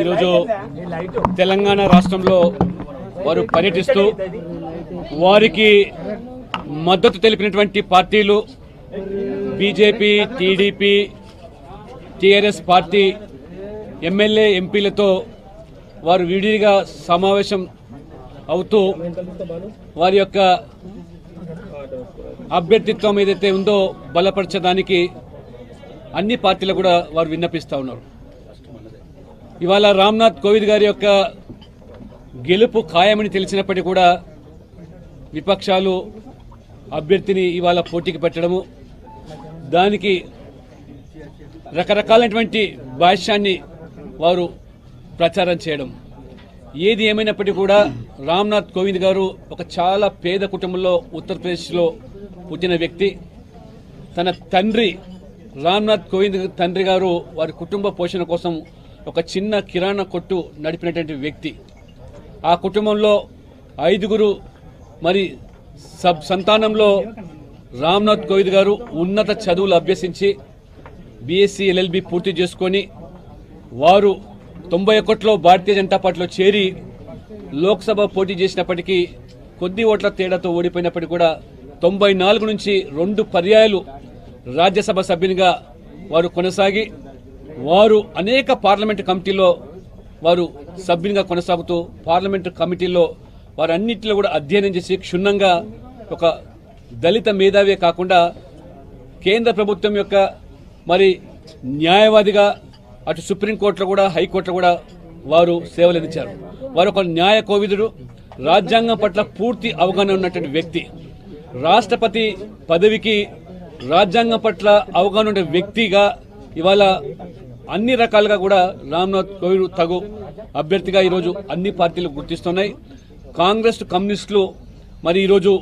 ఈరోజు తెలంగాణ రాష్ట్రంలో వారు పర్యటిస్తూ వారికి మద్దతు తెలిపినటువంటి పార్టీలు BJP, TDP, TRS party MLA, ఎంపీలతో వారు విడిగా సమావేశం అవుతూ వారి యొక్క అభ్యర్థిత్వం ఏదైతే ఉందో బలపరచడానికి అన్ని పార్టీలు కూడా వారు విన్నపిస్తూ ఉన్నారు. ఇవాళ రామ్నాథ్ కోవింద్ గారి యొక్క గెలుపు ఖాయమని తెలిసినప్పటికీ కూడా విపక్షాలు అభ్యర్థిని ఇవాళ పోటీకి పెట్టడము, దానికి రకరకాలైనటువంటి భాష్యాన్ని వారు ప్రచారం చేయడం. ఏది ఏమైనప్పటికీ కూడా రామ్నాథ్ కోవింద్ గారు ఒక చాలా పేద కుటుంబంలో ఉత్తరప్రదేశ్లో పుట్టిన వ్యక్తి. తన తండ్రి రామ్నాథ్ కోవింద్ తండ్రి గారు వారి కుటుంబ పోషణ కోసం ఒక చిన్న కిరాణా కొట్టు నడిపినటువంటి వ్యక్తి. ఆ కుటుంబంలో 5గురు మరి సంతానంలో రామ్నాథ్ కోవింద్ గారు ఉన్నత చదువులు అభ్యసించి బీఎస్సీ ఎల్ఎల్బీ పూర్తి చేసుకొని వారు 91లో భారతీయ జనతా పార్టీలో చేరి లోక్సభ పోటీ చేసినప్పటికీ కొద్ది ఓట్ల తేడాతో ఓడిపోయినప్పటికీ కూడా 94 నుంచి 2 పర్యాయాలు రాజ్యసభ సభ్యునిగా వారు కొనసాగి వారు అనేక పార్లమెంటు కమిటీలో వారు సభ్యునిగా కొనసాగుతూ పార్లమెంటు కమిటీలో వారు అన్నింటిలో కూడా అధ్యయనం చేసి క్షుణ్ణంగా ఒక దళిత మేధావే కాకుండా కేంద్ర ప్రభుత్వం యొక్క మరి న్యాయవాదిగా అటు సుప్రీంకోర్టులో కూడా హైకోర్టులో కూడా వారు సేవలందించారు. వారు ఒక న్యాయ కోవిదుడు, రాజ్యాంగం పట్ల పూర్తి అవగాహన ఉన్నటువంటి వ్యక్తి. రాష్ట్రపతి పదవికి రాజ్యాంగం పట్ల అవగాహన ఉన్న వ్యక్తిగా ఇవాళ అన్ని రకాలుగా కూడా రామ్నాథ్ కోవింద్ తగు అభ్యర్థిగా ఈరోజు అన్ని పార్టీలు గుర్తిస్తున్నాయి. కాంగ్రెస్, కమ్యూనిస్టులు మరి ఈరోజు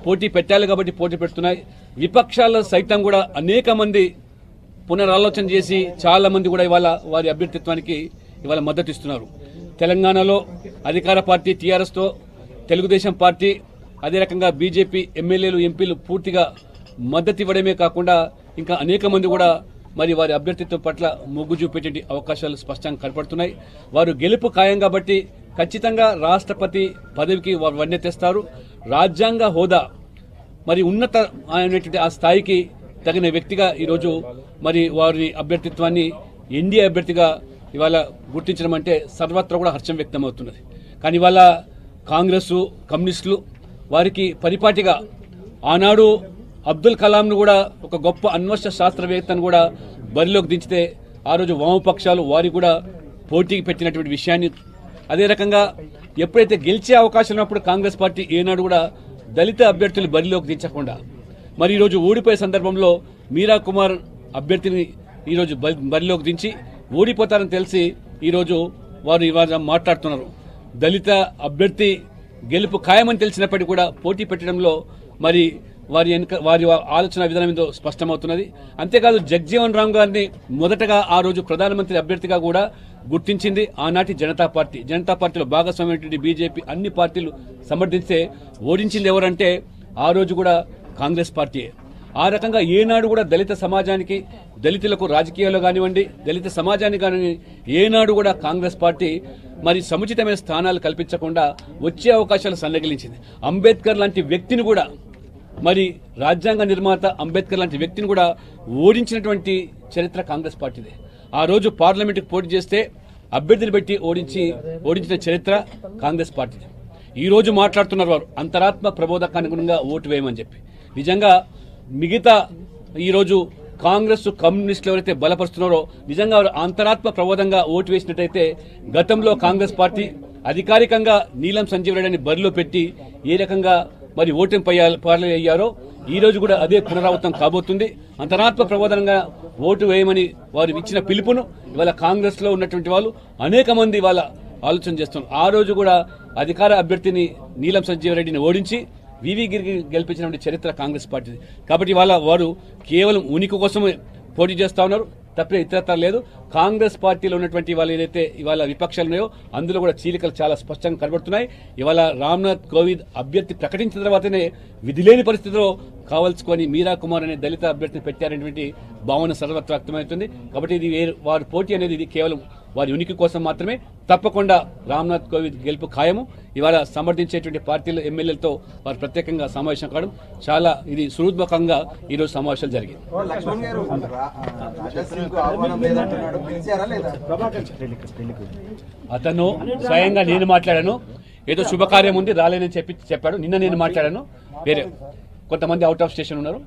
పోటీ పెట్టాలి కాబట్టి పోటీ పెడుతున్నాయి. విపక్షాల సైతం కూడా అనేక మంది పునరాలోచన చేసి చాలా మంది కూడా ఇవాళ వారి అభ్యర్థిత్వానికి ఇవాళ మద్దతు ఇస్తున్నారు. తెలంగాణలో అధికార పార్టీ టీఆర్ఎస్తో తెలుగుదేశం పార్టీ, అదే రకంగా బీజేపీ ఎమ్మెల్యేలు, ఎంపీలు పూర్తిగా మద్దతు ఇవ్వడమే కాకుండా ఇంకా అనేక మంది కూడా మరి వారి అభ్యర్థిత్వం పట్ల మొగ్గు చూపేటువంటి అవకాశాలు స్పష్టంగా కనపడుతున్నాయి. వారు గెలుపు ఖాయం కాబట్టి ఖచ్చితంగా రాష్ట్రపతి పదవికి వారు వన్నె తెస్తారు. రాజ్యాంగ హోదా మరి ఉన్నత అయినటువంటి ఆ స్థాయికి తగిన వ్యక్తిగా ఈరోజు మరి వారి అభ్యర్థిత్వాన్ని ఎన్డీఏ అభ్యర్థిగా ఇవాళ గుర్తించడం అంటే సర్వత్రా కూడా హర్షం వ్యక్తమవుతున్నది. కానీ ఇవాళ కాంగ్రెస్, కమ్యూనిస్టులు వారికి పరిపాటిగా ఆనాడు అబ్దుల్ కలాంను కూడా ఒక గొప్ప అన్వేషణ శాస్త్రవేత్తను కూడా బరిలోకి దించితే ఆ రోజు వామపక్షాలు వారి కూడా పోటీకి పెట్టినటువంటి విషయాన్ని, అదే రకంగా ఎప్పుడైతే గెలిచే అవకాశం ఉన్నప్పుడు కాంగ్రెస్ పార్టీ ఏనాడు కూడా దళిత అభ్యర్థులు బరిలోకి దించకుండా మరి ఈరోజు ఓడిపోయే సందర్భంలో మీరా కుమార్ అభ్యర్థిని ఈరోజు బరిలోకి దించి ఓడిపోతారని తెలిసి ఈరోజు వారు ఇవాళ మాట్లాడుతున్నారు. దళిత అభ్యర్థి గెలుపు ఖాయమని తెలిసినప్పటికీ కూడా పోటీ పెట్టడంలో మరి వారి ఆలోచన విధానం ఏదో స్పష్టమవుతున్నది. అంతేకాదు జగ్జీవన్ రామ్ గారిని మొదటగా ఆ రోజు ప్రధానమంత్రి అభ్యర్థిగా కూడా గుర్తించింది ఆనాటి జనతా పార్టీ. జనతా పార్టీలో భాగస్వామ్యమైనటువంటి బీజేపీ అన్ని పార్టీలు సమర్థిస్తే ఓడించింది ఎవరంటే ఆ రోజు కూడా కాంగ్రెస్ పార్టీ. ఆ రకంగా ఏనాడు కూడా దళిత సమాజానికి, దళితులకు రాజకీయాల్లో కానివ్వండి, దళిత సమాజానికి కానీ ఏనాడు కూడా కాంగ్రెస్ పార్టీ మరి సముచితమైన స్థానాలు కల్పించకుండా వచ్చే అవకాశాలు సన్నగిలించింది. అంబేద్కర్ లాంటి వ్యక్తిని కూడా మరి రాజ్యాంగ నిర్మాత అంబేద్కర్ లాంటి వ్యక్తిని కూడా ఓడించినటువంటి చరిత్ర కాంగ్రెస్ పార్టీదే. ఆ రోజు పార్లమెంటుకు పోటీ చేస్తే అభ్యర్థిని పెట్టి ఓడించిన చరిత్ర కాంగ్రెస్ పార్టీదే. ఈ రోజు మాట్లాడుతున్నారు వారు అంతరాత్మ ప్రబోధకానుగుణంగా ఓటు వేయమని చెప్పి. నిజంగా మిగతా ఈరోజు కాంగ్రెస్, కమ్యూనిస్టులు ఎవరైతే బలపరుస్తున్నారో నిజంగా వారు అంతరాత్మ ప్రబోధంగా ఓటు వేసినట్టయితే గతంలో కాంగ్రెస్ పార్టీ అధికారికంగా నీలం సంజీవ్ రెడ్డిని బరిలో పెట్టి ఏ రకంగా మరి ఓటమి పాలయ్యారో ఈ రోజు కూడా అదే పునరావృతం కాబోతుంది. అంతరాత్మ ప్రబోధనంగా ఓటు వేయమని వారు ఇచ్చిన పిలుపును ఇవాళ కాంగ్రెస్ లో ఉన్నటువంటి వాళ్ళు అనేక మంది వాళ్ళ ఆలోచన చేస్తున్నారు. ఆ రోజు కూడా అధికార అభ్యర్థిని నీలం సంజీవ్ రెడ్డిని ఓడించి వివి గిరికి గెలిపించినటువంటి చరిత్ర కాంగ్రెస్ పార్టీది. కాబట్టి వాళ్ళ వారు కేవలం ఉనికి కోసమే పోటీ చేస్తా ఉన్నారు. తప్పే ఇతరత్ర లేదు. కాంగ్రెస్ పార్టీలో ఉన్నటువంటి ఇవాళ ఏదైతే ఇవాళ విపక్షాలు ఉన్నాయో అందులో కూడా చీలికలు చాలా స్పష్టంగా కనబడుతున్నాయి. ఇవాళ రామ్నాథ్ కోవింద్ అభ్యర్థి ప్రకటించిన తర్వాతనే విధిలేని పరిస్థితిలో కావలసుకొని మీరా కుమార్ అనే దళిత అభ్యర్థిని పెట్టారనేటువంటి భావన సర్వత్రా వ్యక్తమవుతుంది. కాబట్టి ఇది వారి పోటీ అనేది ఇది కేవలం వారి ఉనికి కోసం మాత్రమే. తప్పకుండా రామ్నాథ్ కోవింద్ గెలుపు ఖాయము. ఇవాళ సమర్థించేటువంటి పార్టీల ఎమ్మెల్యేలతో వారు ప్రత్యేకంగా సమావేశం కావడం చాలా ఇది సుహృద్ముఖంగా ఈరోజు సమావేశాలు జరిగాయి. అతను స్వయంగా నేను మాట్లాడాను, ఏదో శుభకార్యం ఉంది రాలేనని చెప్పాడు. నిన్న నేను మాట్లాడాను, వేరే కొంతమంది అవుట్ ఆఫ్ స్టేషన్ ఉన్నారు.